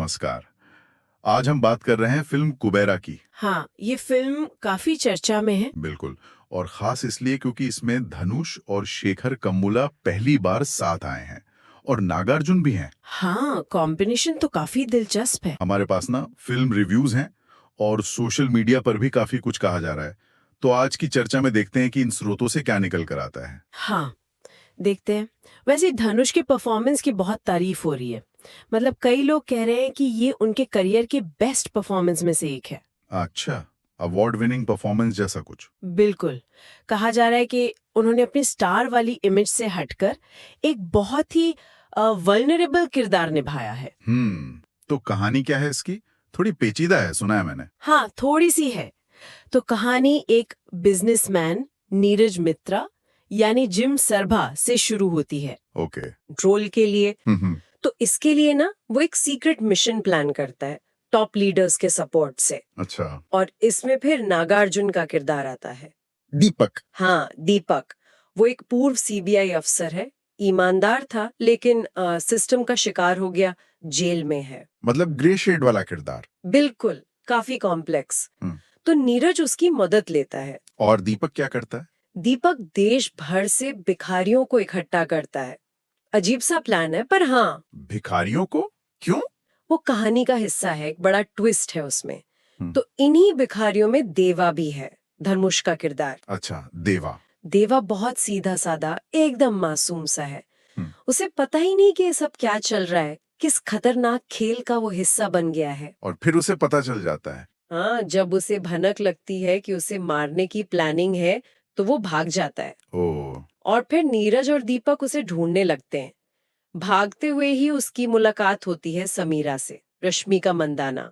नमस्कार। आज हम बात कर रहे हैं फिल्म कुबेरा की। हाँ, ये फिल्म काफी चर्चा में है। बिल्कुल। और खास इसलिए क्योंकि इसमें धनुष और शेखर कम्मुला पहली बार साथ आए हैं और नागार्जुन भी हैं। हाँ, कॉम्बिनेशन तो काफी दिलचस्प है। हमारे पास ना फिल्म रिव्यूज हैं और सोशल मीडिया पर भी काफी कुछ कहा जा रहा है। तो आज की चर्चा में देखते हैं कि इन स्रोतों से क्या निकल कर आता है। हाँ, देखते हैं। वैसे धनुष की परफॉर्मेंस की बहुत तारीफ हो रही है। मतलब कई लोग कह रहे हैं कि ये उनके करियर के बेस्ट परफॉर्मेंस में से एक है। अच्छा, अवार्ड विनिंग परफॉर्मेंस जैसा कुछ। बिल्कुल। कहा जा रहा है कि उन्होंने अपनी स्टार वाली इमेज से हटकर एक बहुत ही वल्नरेबल किरदार निभाया है। तो कहानी क्या है इसकी? थोड़ी पेचीदा है, सुना है मैंने। हाँ, थोड़ी सी है। तो कहानी एक बिजनेसमैन नीरज मित्रा यानी जिम सरभा से शुरू होती है। ओके। रोल के लिए हम्म। तो इसके लिए ना वो एक सीक्रेट मिशन प्लान करता है टॉप लीडर्स के सपोर्ट से। अच्छा। और इसमें फिर नागार्जुन का किरदार आता है। दीपक। हाँ, दीपक। वो एक पूर्व सीबीआई अफसर है। ईमानदार था लेकिन सिस्टम का शिकार हो गया, जेल में है। मतलब ग्रे शेड वाला किरदार। बिल्कुल, काफी कॉम्प्लेक्स। तो नीरज उसकी मदद लेता है। और दीपक क्या करता है? दीपक देश भर से भिखारियों को इकट्ठा करता है। अजीब सा प्लान है पर हाँ, भिखारियों को? क्यों? वो कहानी का हिस्सा है, एक बड़ा ट्विस्ट है उसमें। हम्म। तो इन्हीं भिखारियों में देवा भी है, धर्मुश का किरदार। अच्छा, देवा। देवा बहुत सीधा साधा, एकदम मासूम सा है। हम्म। उसे पता ही नहीं कि ये सब क्या चल रहा है, किस खतरनाक खेल का वो हिस्सा बन गया है। और फिर उसे पता चल जाता है। हाँ, जब उसे भनक लगती है कि उसे मारने की प्लानिंग है तो वो भाग जाता है। ओ। और फिर नीरज और दीपक उसे ढूंढने लगते हैं। भागते हुए ही उसकी मुलाकात होती है समीरा से, रश्मिका मंदाना।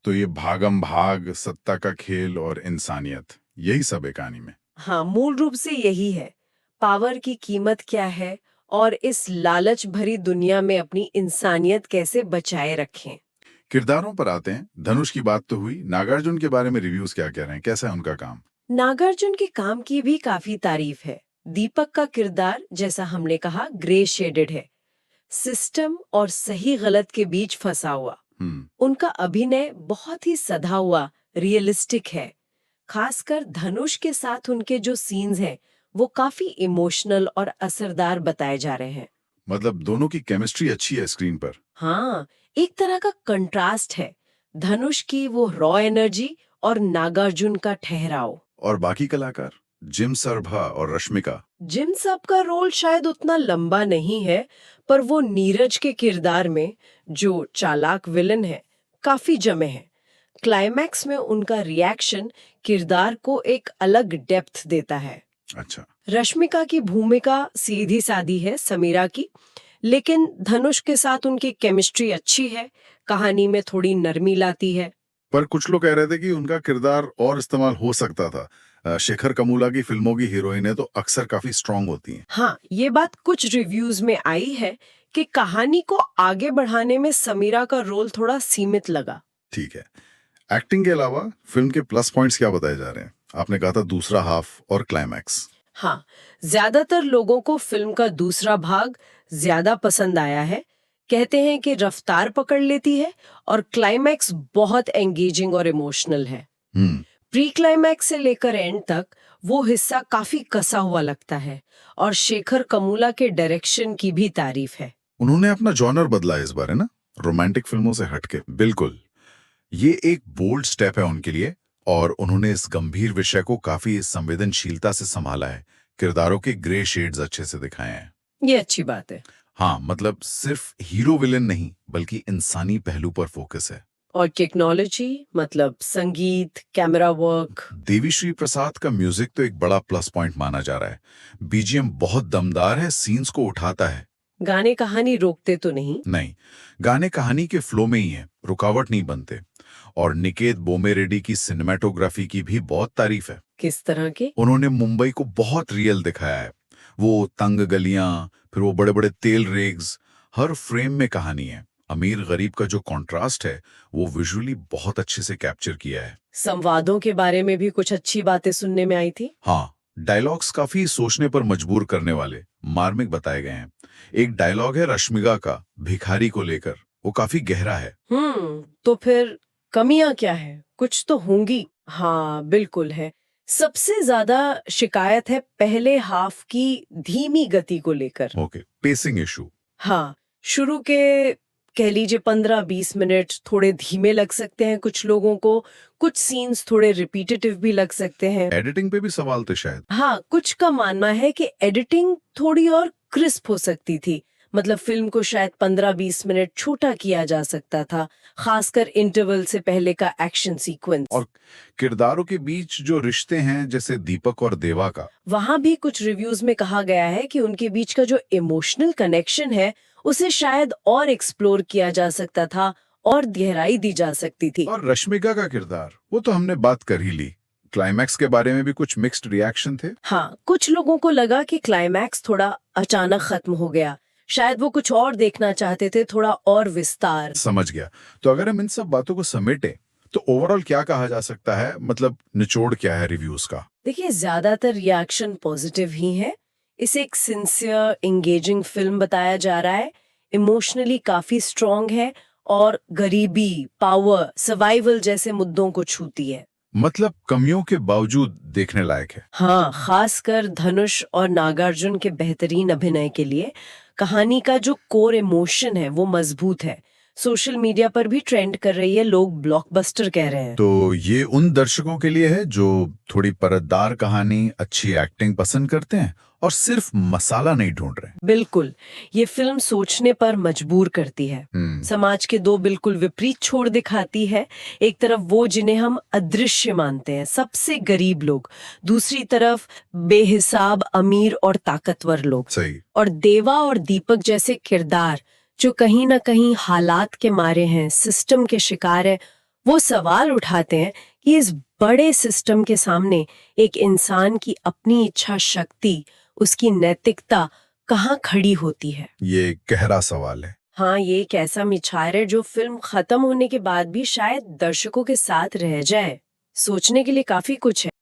तो ये भागम भाग, सत्ता का खेल और इंसानियत, यही सब है कहानी में। हाँ, मूल रूप से यही है। पावर की कीमत क्या है और इस लालच भरी दुनिया में अपनी इंसानियत कैसे बचाए रखें। किरदारों पर आते हैं। धनुष की बात तो हुई, नागार्जुन के बारे में रिव्यूज क्या कह रहे हैं? कैसा है उनका काम? नागार्जुन के काम की भी काफी तारीफ है। दीपक का किरदार, जैसा हमने कहा, ग्रे शेडेड है, सिस्टम और सही गलत के बीच फंसा हुआ। उनका अभिनय बहुत ही सधा हुआ, रियलिस्टिक है। खासकर धनुष के साथ उनके जो सीन्स हैं, वो काफी इमोशनल और असरदार बताए जा रहे हैं। मतलब दोनों की केमिस्ट्री अच्छी है स्क्रीन पर। हाँ, एक तरह का कंट्रास्ट है, धनुष की वो रॉ एनर्जी और नागार्जुन का ठहराव। और बाकी कलाकार, जिम सरभा और रश्मिका? जिन सब का रोल शायद उतना लंबा नहीं है, पर वो नीरज के किरदार में, जो चालाक विलन है, काफी जमे हैं। क्लाइमैक्स में उनका रिएक्शन किरदार को एक अलग डेप्थ देता है। अच्छा। रश्मिका की भूमिका सीधी सादी है, समीरा की, लेकिन धनुष के साथ उनकी केमिस्ट्री अच्छी है, कहानी में थोड़ी नरमी लाती है। पर कुछ लोग कह रहे थे कि उनका किरदार और इस्तेमाल हो सकता था। शेखर कमूला की फिल्मों की हीरोइनें तो अक्सर काफी स्ट्रांग होती हैं। हाँ, ये बात कुछ रिव्यूज में आई है कि कहानी को आगे बढ़ाने में समीरा का रोल थोड़ा सीमित लगा। ठीक है। एक्टिंग के अलावा फिल्म के प्लस पॉइंट्स क्या बताए जा रहे हैं? आपने कहा था दूसरा हाफ और क्लाइमैक्स। हाँ, ज्यादातर लोगों को फिल्म का दूसरा भाग ज्यादा पसंद आया है। कहते हैं कि रफ्तार पकड़ लेती है और क्लाइमैक्स बहुत एंगेजिंग और इमोशनल है। प्री क्लाइमैक्स से लेकर एंड तक वो हिस्सा काफी कसा हुआ लगता है और शेखर कमूला के डायरेक्शन की भी तारीफ है। उन्होंने अपना जॉनर बदला है इस बार, है ना? रोमांटिक फिल्मों से हटके। बिल्कुल। ये एक बोल्ड स्टेप है उनके लिए और उन्होंने इस गंभीर विषय को काफी संवेदनशीलता से संभाला है। किरदारों के ग्रे शेड्स अच्छे से दिखाए हैं। ये अच्छी बात है। हाँ, मतलब सिर्फ हीरो विलेन नहीं बल्कि इंसानी पहलू पर फोकस है। और टेक्नोलॉजी, मतलब संगीत, कैमरा वर्क। देवीश्री प्रसाद का म्यूजिक तो एक बड़ा प्लस पॉइंट माना जा रहा है। बीजीएम बहुत दमदार है, सीन्स को उठाता है। गाने कहानी रोकते तो नहीं? नहीं, गाने कहानी के फ्लो में ही है, रुकावट नहीं बनते। और निकेत बोमेरेड्डी की सिनेमेटोग्राफी की भी बहुत तारीफ है। किस तरह के? उन्होंने मुंबई को बहुत रियल दिखाया है। वो तंग गलियां, फिर वो बड़े बड़े तेल रेग्स, हर फ्रेम में कहानी है। अमीर गरीब का जो कॉन्ट्रास्ट है वो विजुअली बहुत अच्छे से कैप्चर किया है। संवादों के बारे में भी कुछ अच्छी बातें सुनने में आई थी। हाँ, डायलॉग्स काफी सोचने पर मजबूर करने वाले, मार्मिक बताए गए हैं। एक डायलॉग है रश्मिका का भिखारी को लेकर, वो काफी गहरा है। तो फिर कमियां क्या है? कुछ तो होंगी। हाँ, बिल्कुल है। सबसे ज्यादा शिकायत है पहले हाफ की धीमी गति को लेकर। Okay, pacing issue. हाँ, शुरू के कह लीजिए 15-20 मिनट थोड़े धीमे लग सकते हैं कुछ लोगों को, कुछ सीन्स थोड़े रिपीटेटिव भी लग सकते हैं। एडिटिंग पे भी सवाल थे शायद। हाँ, कुछ का मानना है कि एडिटिंग थोड़ी और क्रिस्प हो सकती थी। मतलब फिल्म को शायद 15-20 मिनट छोटा किया जा सकता था, खासकर इंटरवल से पहले का एक्शन सीक्वेंस। और किरदारों के बीच जो रिश्ते हैं, जैसे दीपक और देवा का, वहां भी कुछ रिव्यूज में कहा गया है कि उनके बीच का जो इमोशनल कनेक्शन है उसे शायद और एक्सप्लोर किया जा सकता था और गहराई दी जा सकती थी। और रश्मिका का किरदार, वो तो हमने बात कर ही ली। क्लाइमैक्स के बारे में भी कुछ मिक्स्ड रिएक्शन थे। हाँ, कुछ लोगों को लगा कि क्लाइमैक्स थोड़ा अचानक खत्म हो गया, शायद वो कुछ और देखना चाहते थे, थोड़ा और विस्तार। समझ गया। तो अगर हम इन सब बातों को समेटें तो ओवरऑल क्या कहा जा सकता है, मतलब निचोड़ क्या है रिव्यूज का? देखिए, ज्यादातर रिएक्शन पॉजिटिव ही है। इसे एक सिंसियर एंगेजिंग फिल्म बताया जा रहा है, इमोशनली काफी स्ट्रॉन्ग है और गरीबी, पावर, सर्वाइवल जैसे मुद्दों को छूती है। मतलब कमियों के बावजूद देखने लायक है। हाँ, खासकर धनुष और नागार्जुन के बेहतरीन अभिनय के लिए कहानी का जो कोर इमोशन है वो मजबूत है। सोशल मीडिया पर भी ट्रेंड कर रही है, लोग ब्लॉकबस्टर कह रहे हैं। तो ये उन दर्शकों के लिए है जो थोड़ी परतदार कहानी, अच्छी एक्टिंग पसंद करते हैं और सिर्फ मसाला नहीं ढूंढ रहे। बिल्कुल, ये फिल्म सोचने पर मजबूर करती है। समाज के दो बिल्कुल विपरीत छोर दिखाती है। एक तरफ वो जिन्हें हम अदृश्य मानते हैं, सबसे गरीब लोग, दूसरी तरफ बेहिसाब अमीर और ताकतवर लोग। सही। और देवा और दीपक जैसे किरदार जो कहीं ना कहीं हालात के मारे हैं, सिस्टम के शिकार है, वो सवाल उठाते हैं कि इस बड़े सिस्टम के सामने एक इंसान की अपनी इच्छा शक्ति, उसकी नैतिकता कहाँ खड़ी होती है। ये गहरा सवाल है। हाँ, ये एक ऐसा मिछार है जो फिल्म खत्म होने के बाद भी शायद दर्शकों के साथ रह जाए। सोचने के लिए काफी कुछ है।